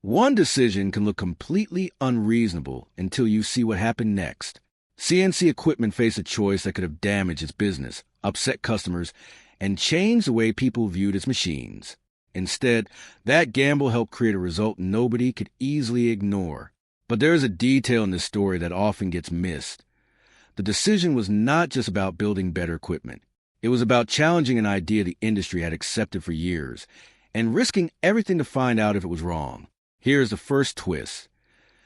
One decision can look completely unreasonable until you see what happened next. CNC equipment faced a choice that could have damaged its business, upset customers, and changed the way people viewed its machines. Instead, that gamble helped create a result nobody could easily ignore. But there is a detail in this story that often gets missed. The decision was not just about building better equipment. It was about challenging an idea the industry had accepted for years and risking everything to find out if it was wrong. Here's the first twist.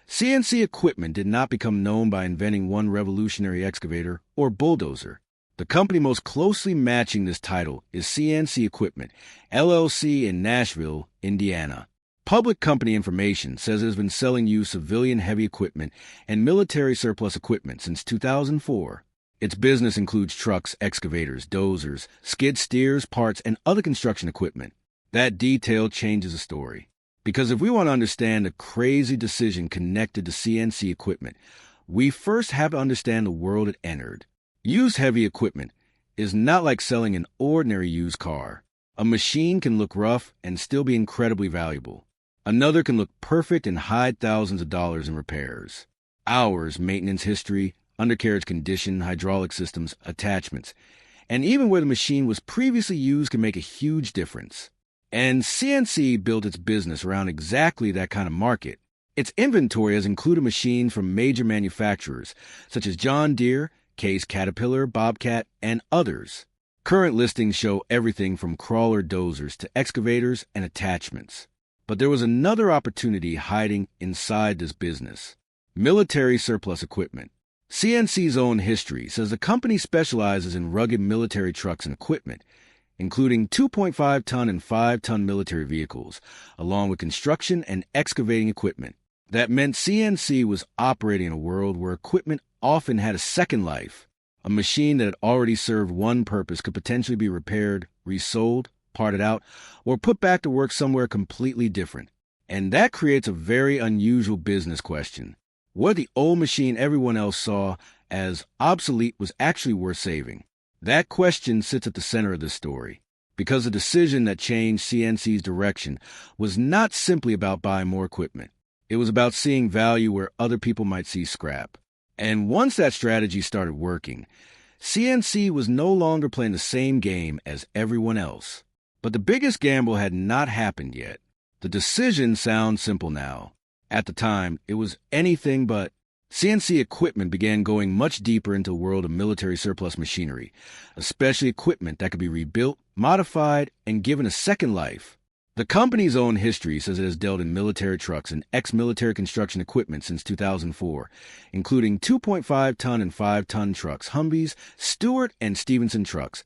CNC equipment did not become known by inventing one revolutionary excavator or bulldozer. The company most closely matching this title is CNC Equipment, LLC in Nashville, Indiana. Public company information says it has been selling used civilian heavy equipment and military surplus equipment since 2004. Its business includes trucks, excavators, dozers, skid steers, parts, and other construction equipment. That detail changes the story. Because if we want to understand the crazy decision connected to CNC equipment, we first have to understand the world it entered. Used heavy equipment is not like selling an ordinary used car. A machine can look rough and still be incredibly valuable. Another can look perfect and hide thousands of dollars in repairs. Hours, maintenance history, undercarriage condition, hydraulic systems, attachments, and even where the machine was previously used can make a huge difference. And CNC built its business around exactly that kind of market. Its inventory has included machines from major manufacturers, such as John Deere, Case Caterpillar, Bobcat, and others. Current listings show everything from crawler dozers to excavators and attachments. But there was another opportunity hiding inside this business. Military surplus equipment. CNC's own history says the company specializes in rugged military trucks and equipment, including 2.5-ton and 5-ton military vehicles, along with construction and excavating equipment. That meant CNC was operating in a world where equipment often had a second life. A machine that had already served one purpose could potentially be repaired, resold, parted out, or put back to work somewhere completely different. And that creates a very unusual business question. What the old machine everyone else saw as obsolete was actually worth saving? That question sits at the center of this story, because the decision that changed CNC's direction was not simply about buying more equipment. It was about seeing value where other people might see scrap. And once that strategy started working, CNC was no longer playing the same game as everyone else. But the biggest gamble had not happened yet. The decision sounds simple now. At the time, it was anything but. CNC equipment began going much deeper into the world of military surplus machinery, especially equipment that could be rebuilt, modified, and given a second life. The company's own history says it has dealt in military trucks and ex-military construction equipment since 2004, including 2.5-ton and 5-ton trucks, Humvees, Stewart and Stevenson trucks,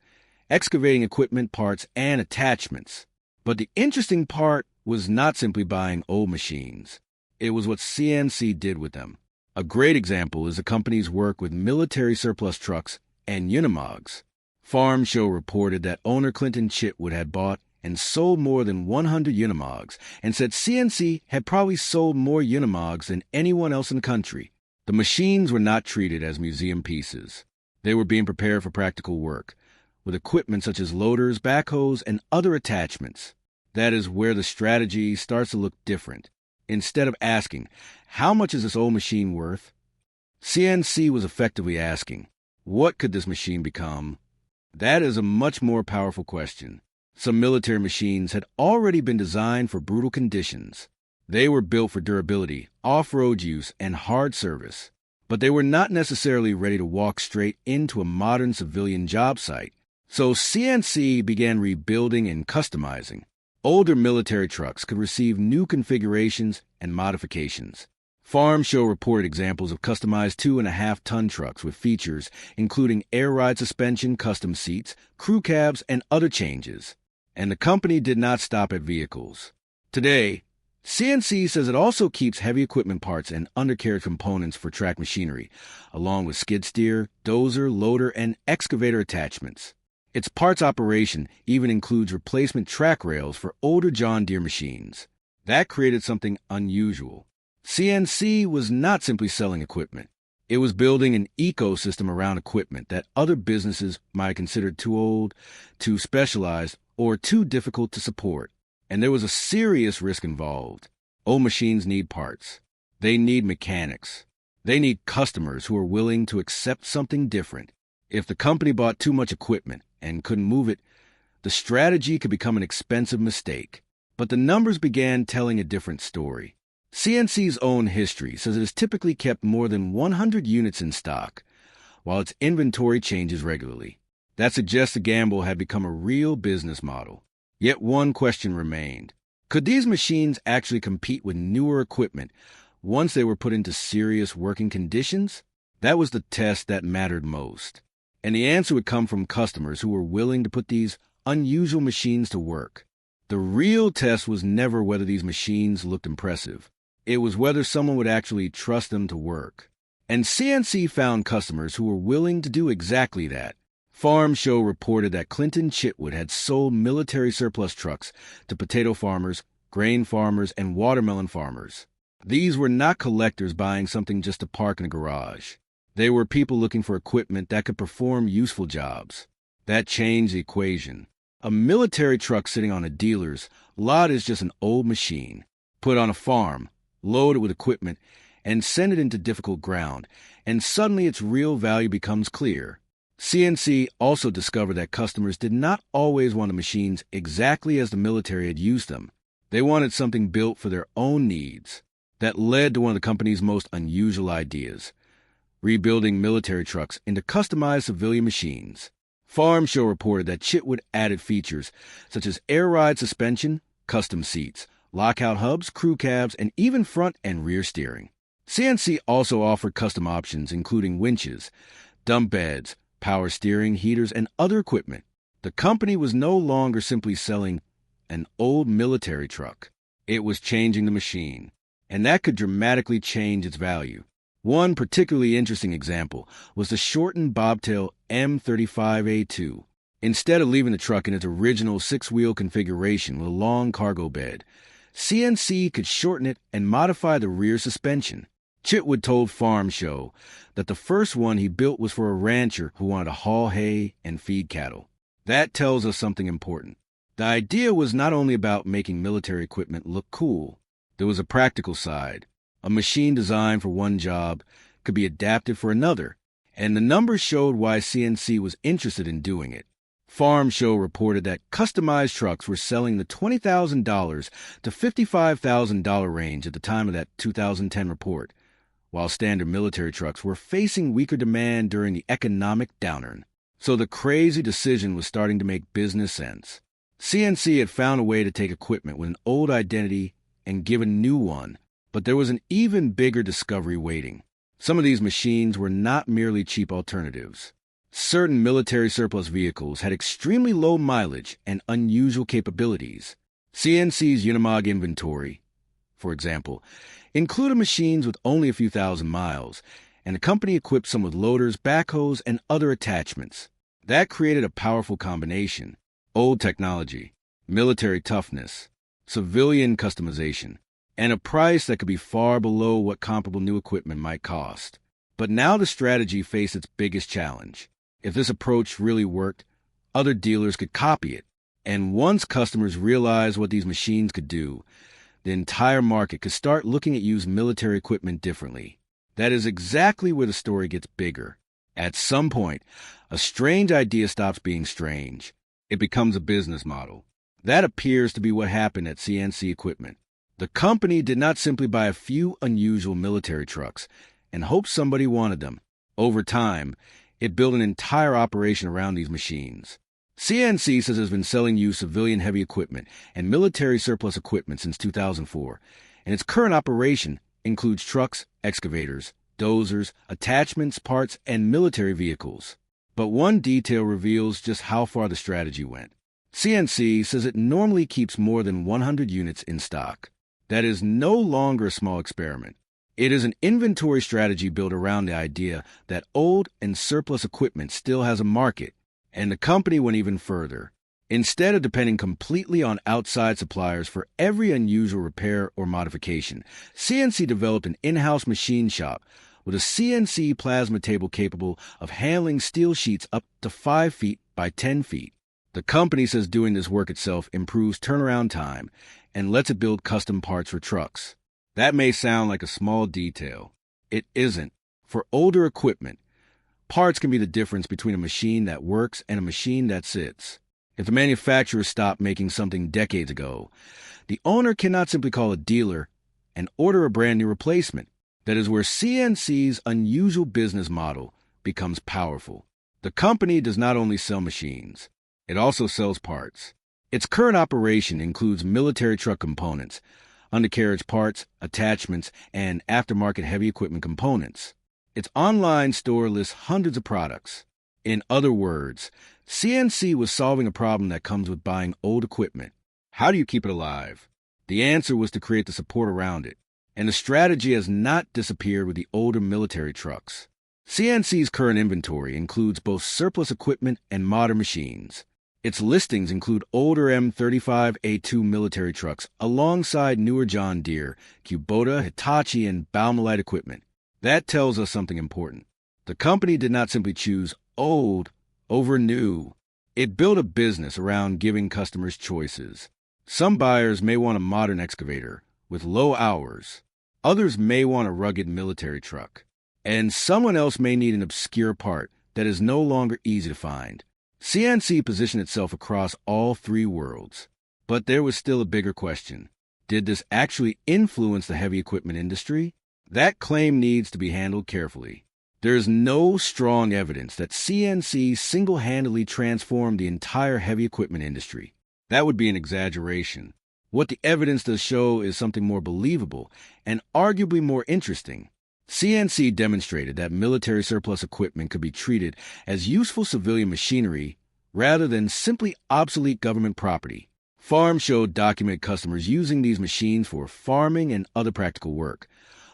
excavating equipment, parts, and attachments. But the interesting part was not simply buying old machines. It was what CNC did with them. A great example is the company's work with military surplus trucks and Unimogs. Farm Show reported that owner Clinton Chitwood had bought and sold more than 100 Unimogs, and said CNC had probably sold more Unimogs than anyone else in the country. The machines were not treated as museum pieces. They were being prepared for practical work, with equipment such as loaders, backhoes, and other attachments. That is where the strategy starts to look different. Instead of asking, how much is this old machine worth? CNC was effectively asking, what could this machine become? That is a much more powerful question. Some military machines had already been designed for brutal conditions. They were built for durability, off-road use, and hard service. But they were not necessarily ready to walk straight into a modern civilian job site. So CNC began rebuilding and customizing. Older military trucks could receive new configurations and modifications. Farm Show reported examples of customized 2.5-ton trucks with features including air ride suspension, custom seats, crew cabs, and other changes. And the company did not stop at vehicles. Today, CNC says it also keeps heavy equipment parts and undercarriage components for track machinery, along with skid steer, dozer, loader, and excavator attachments. Its parts operation even includes replacement track rails for older John Deere machines. That created something unusual. CNC was not simply selling equipment. It was building an ecosystem around equipment that other businesses might consider too old, too specialized, or too difficult to support. And there was a serious risk involved. Old machines need parts. They need mechanics. They need customers who are willing to accept something different. If the company bought too much equipment and couldn't move it, the strategy could become an expensive mistake. But the numbers began telling a different story. CNC's own history says it has typically kept more than 100 units in stock, while its inventory changes regularly. That suggests the gamble had become a real business model. Yet one question remained. Could these machines actually compete with newer equipment once they were put into serious working conditions? That was the test that mattered most. And the answer would come from customers who were willing to put these unusual machines to work. The real test was never whether these machines looked impressive. It was whether someone would actually trust them to work. And CNC found customers who were willing to do exactly that. Farm Show reported that Clinton Chitwood had sold military surplus trucks to potato farmers, grain farmers, and watermelon farmers. These were not collectors buying something just to park in a garage. They were people looking for equipment that could perform useful jobs. That changed the equation. A military truck sitting on a dealer's lot is just an old machine, put on a farm, loaded with equipment, and sent it into difficult ground, and suddenly its real value becomes clear. CNC also discovered that customers did not always want the machines exactly as the military had used them. They wanted something built for their own needs. That led to one of the company's most unusual ideas: rebuilding military trucks into customized civilian machines. Farm Show reported that Chitwood added features such as air ride suspension, custom seats, lockout hubs, crew cabs, and even front and rear steering. CNC also offered custom options including winches, dump beds, power steering, heaters, and other equipment. The company was no longer simply selling an old military truck. It was changing the machine, and that could dramatically change its value. One particularly interesting example was the shortened bobtail M35A2. Instead of leaving the truck in its original six-wheel configuration with a long cargo bed, CNC could shorten it and modify the rear suspension. Chitwood told Farm Show that the first one he built was for a rancher who wanted to haul hay and feed cattle. That tells us something important. The idea was not only about making military equipment look cool. There was a practical side. A machine designed for one job could be adapted for another, and the numbers showed why CNC was interested in doing it. Farm Show reported that customized trucks were selling in the $20,000 to $55,000 range at the time of that 2010 report, while standard military trucks were facing weaker demand during the economic downturn. So the crazy decision was starting to make business sense. CNC had found a way to take equipment with an old identity and give a new one, but there was an even bigger discovery waiting. Some of these machines were not merely cheap alternatives. Certain military surplus vehicles had extremely low mileage and unusual capabilities. CNC's Unimog inventory, for example, included machines with only a few thousand miles, and the company equipped some with loaders, backhoes, and other attachments. That created a powerful combination: old technology, military toughness, civilian customization, and a price that could be far below what comparable new equipment might cost. But now the strategy faced its biggest challenge. If this approach really worked, other dealers could copy it. And once customers realized what these machines could do, the entire market could start looking at used military equipment differently. That is exactly where the story gets bigger. At some point, a strange idea stops being strange. It becomes a business model. That appears to be what happened at CNC Equipment. The company did not simply buy a few unusual military trucks and hope somebody wanted them. Over time, it built an entire operation around these machines. CNC says it has been selling used civilian heavy equipment and military surplus equipment since 2004, and its current operation includes trucks, excavators, dozers, attachments, parts, and military vehicles. But one detail reveals just how far the strategy went. CNC says it normally keeps more than 100 units in stock. That is no longer a small experiment. It is an inventory strategy built around the idea that old and surplus equipment still has a market, and the company went even further. Instead of depending completely on outside suppliers for every unusual repair or modification, CNC developed an in-house machine shop with a CNC plasma table capable of handling steel sheets up to 5 feet by 10 feet. The company says doing this work itself improves turnaround time and lets it build custom parts for trucks. That may sound like a small detail. It isn't. For older equipment, parts can be the difference between a machine that works and a machine that sits. If the manufacturer stopped making something decades ago, the owner cannot simply call a dealer and order a brand new replacement. That is where CNC's unusual business model becomes powerful. The company does not only sell machines, it also sells parts. Its current operation includes military truck components, undercarriage parts, attachments, and aftermarket heavy equipment components. Its online store lists hundreds of products. In other words, CNC was solving a problem that comes with buying old equipment. How do you keep it alive? The answer was to create the support around it, and the strategy has not disappeared with the older military trucks. CNC's current inventory includes both surplus equipment and modern machines. Its listings include older M35A2 military trucks alongside newer John Deere, Kubota, Hitachi, and Baumelite equipment. That tells us something important. The company did not simply choose old over new. It built a business around giving customers choices. Some buyers may want a modern excavator with low hours. Others may want a rugged military truck. And someone else may need an obscure part that is no longer easy to find. CNC positioned itself across all three worlds. But there was still a bigger question. Did this actually influence the heavy equipment industry? That claim needs to be handled carefully. There is no strong evidence that CNC single-handedly transformed the entire heavy equipment industry. That would be an exaggeration. What the evidence does show is something more believable and arguably more interesting. CNC demonstrated that military surplus equipment could be treated as useful civilian machinery rather than simply obsolete government property. Farm showed documented customers using these machines for farming and other practical work,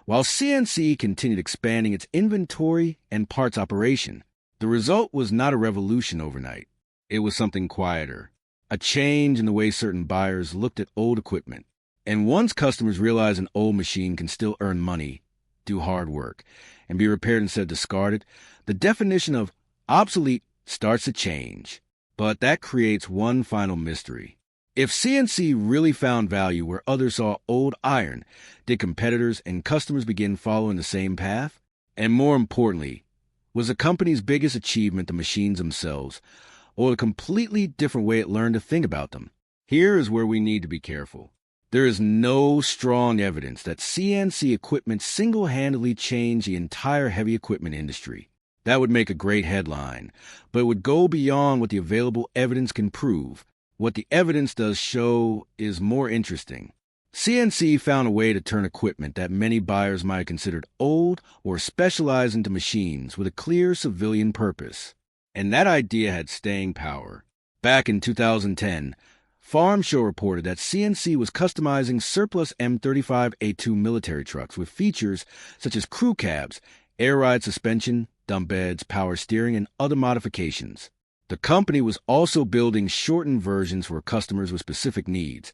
while CNC continued expanding its inventory and parts operation. The result was not a revolution overnight. It was something quieter, a change in the way certain buyers looked at old equipment. And once customers realized an old machine can still earn money, do hard work, and be repaired instead of discarded, the definition of obsolete starts to change. But that creates one final mystery. If CNC really found value where others saw old iron, did competitors and customers begin following the same path? And more importantly, was the company's biggest achievement the machines themselves, or a completely different way it learned to think about them? Here is where we need to be careful. There is no strong evidence that CNC equipment single-handedly changed the entire heavy equipment industry. That would make a great headline, but it would go beyond what the available evidence can prove. What the evidence does show is more interesting. CNC found a way to turn equipment that many buyers might have considered old or specialized into machines with a clear civilian purpose. And that idea had staying power. Back in 2010, Farm Show reported that CNC was customizing surplus M35A2 military trucks with features such as crew cabs, air ride suspension, dump beds, power steering, and other modifications. The company was also building shortened versions for customers with specific needs,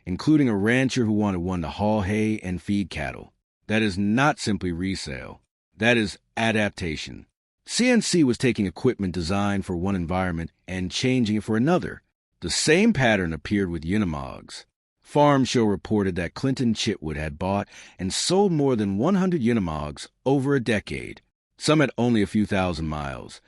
including a rancher who wanted one to haul hay and feed cattle. That is not simply resale. That is adaptation. CNC was taking equipment designed for one environment and changing it for another. The same pattern appeared with Unimogs. Farm Show reported that Clinton Chitwood had bought and sold more than 100 Unimogs over a decade, some at only a few thousand miles,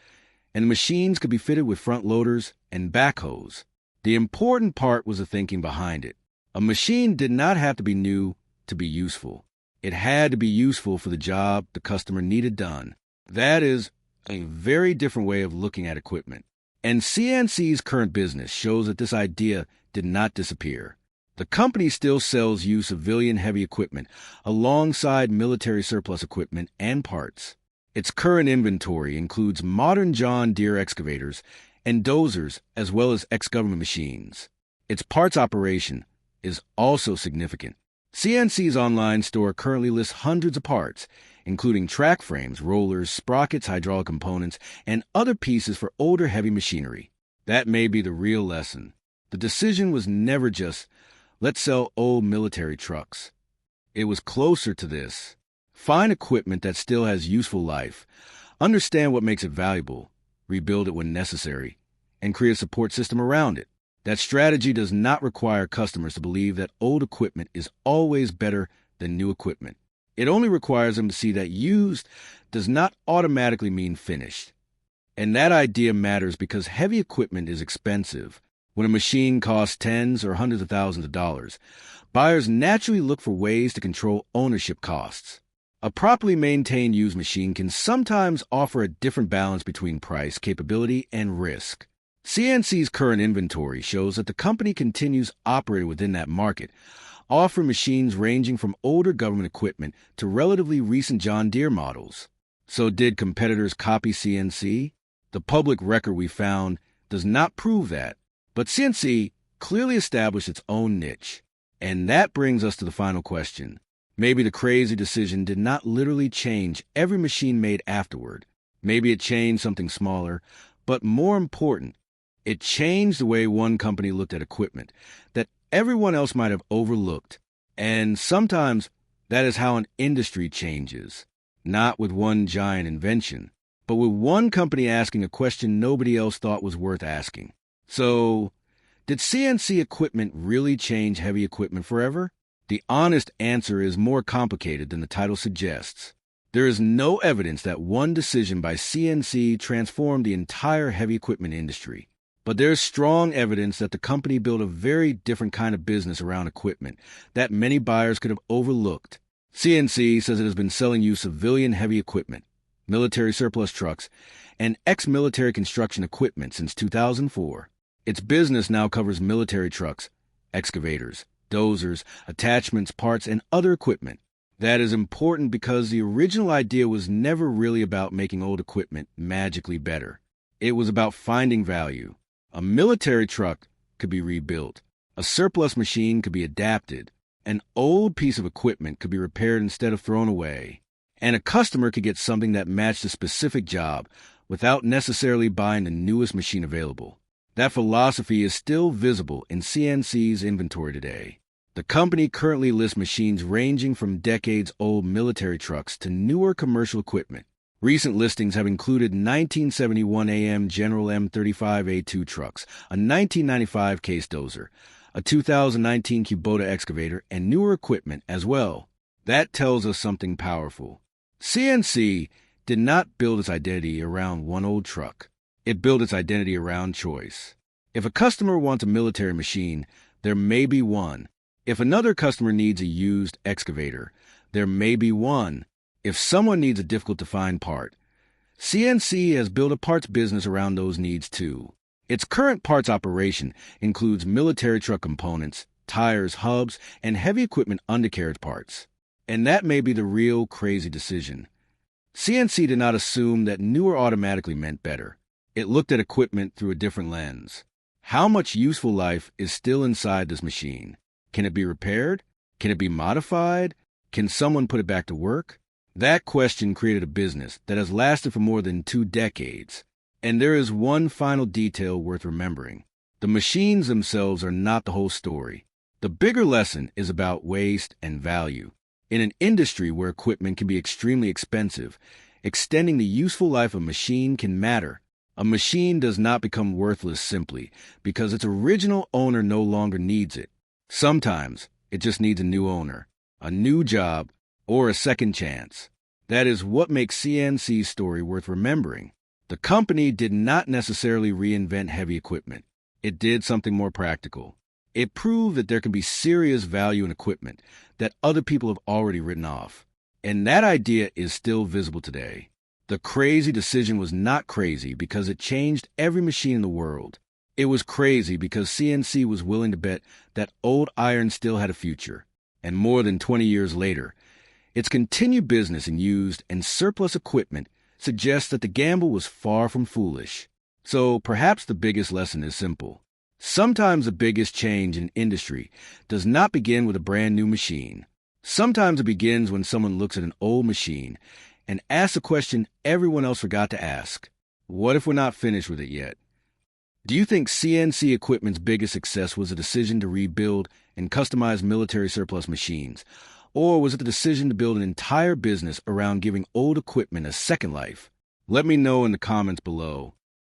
and the machines could be fitted with front loaders and backhoes. The important part was the thinking behind it. A machine did not have to be new to be useful. It had to be useful for the job the customer needed done. That is a very different way of looking at equipment. And CNC's current business shows that this idea did not disappear. The company still sells used civilian heavy equipment alongside military surplus equipment and parts. Its current inventory includes modern John Deere excavators and dozers as well as ex-government machines. Its parts operation is also significant. CNC's online store currently lists hundreds of parts, including track frames, rollers, sprockets, hydraulic components, and other pieces for older heavy machinery. That may be the real lesson. The decision was never just, let's sell old military trucks. It was closer to this. Find equipment that still has useful life, understand what makes it valuable, rebuild it when necessary, and create a support system around it. That strategy does not require customers to believe that old equipment is always better than new equipment. It only requires them to see that used does not automatically mean finished. And that idea matters because heavy equipment is expensive. When a machine costs tens or hundreds of thousands of dollars, buyers naturally look for ways to control ownership costs. A properly maintained used machine can sometimes offer a different balance between price, capability, and risk. CNC's current inventory shows that the company continues operating within that market, offering machines ranging from older government equipment to relatively recent John Deere models. So did competitors copy CNC? The public record we found does not prove that, but CNC clearly established its own niche. And that brings us to the final question. Maybe the crazy decision did not literally change every machine made afterward. Maybe it changed something smaller, but more important, it changed the way one company looked at equipment that everyone else might have overlooked. And sometimes that is how an industry changes, not with one giant invention, but with one company asking a question nobody else thought was worth asking. So, did CNC equipment really change heavy equipment forever? The honest answer is more complicated than the title suggests. There is no evidence that one decision by CNC transformed the entire heavy equipment industry. But there's strong evidence that the company built a very different kind of business around equipment that many buyers could have overlooked. CNC says it has been selling you civilian heavy equipment, military surplus trucks, and ex-military construction equipment since 2004. Its business now covers military trucks, excavators, dozers, attachments, parts, and other equipment. That is important because the original idea was never really about making old equipment magically better. It was about finding value. A military truck could be rebuilt. A surplus machine could be adapted. An old piece of equipment could be repaired instead of thrown away. And a customer could get something that matched a specific job without necessarily buying the newest machine available. That philosophy is still visible in CNC's inventory today. The company currently lists machines ranging from decades-old military trucks to newer commercial equipment. Recent listings have included 1971 AM General M35A2 trucks, a 1995 Case Dozer, a 2019 Kubota excavator, and newer equipment as well. That tells us something powerful. CNC did not build its identity around one old truck. It built its identity around choice. If a customer wants a military machine, there may be one. If another customer needs a used excavator, there may be one. If someone needs a difficult-to-find part, CNC has built a parts business around those needs too. Its current parts operation includes military truck components, tires, hubs, and heavy equipment undercarriage parts. And that may be the real crazy decision. CNC did not assume that newer automatically meant better. It looked at equipment through a different lens. How much useful life is still inside this machine? Can it be repaired? Can it be modified? Can someone put it back to work? That question created a business that has lasted for more than 2 decades. And there is one final detail worth remembering. The machines themselves are not the whole story. The bigger lesson is about waste and value. In an industry where equipment can be extremely expensive, extending the useful life of a machine can matter. A machine does not become worthless simply because its original owner no longer needs it. Sometimes it just needs a new owner, a new job, or a second chance. That is what makes CNC's story worth remembering. The company did not necessarily reinvent heavy equipment. It did something more practical. It proved that there can be serious value in equipment that other people have already written off. And that idea is still visible today. The crazy decision was not crazy because it changed every machine in the world. It was crazy because CNC was willing to bet that old iron still had a future. And more than 20 years later, its continued business in used and surplus equipment suggests that the gamble was far from foolish. So perhaps the biggest lesson is simple. Sometimes the biggest change in industry does not begin with a brand new machine. Sometimes it begins when someone looks at an old machine and asks a question everyone else forgot to ask. What if we're not finished with it yet? Do you think CNC equipment's biggest success was a decision to rebuild and customize military surplus machines? Or was it the decision to build an entire business around giving old equipment a second life? Let me know in the comments below.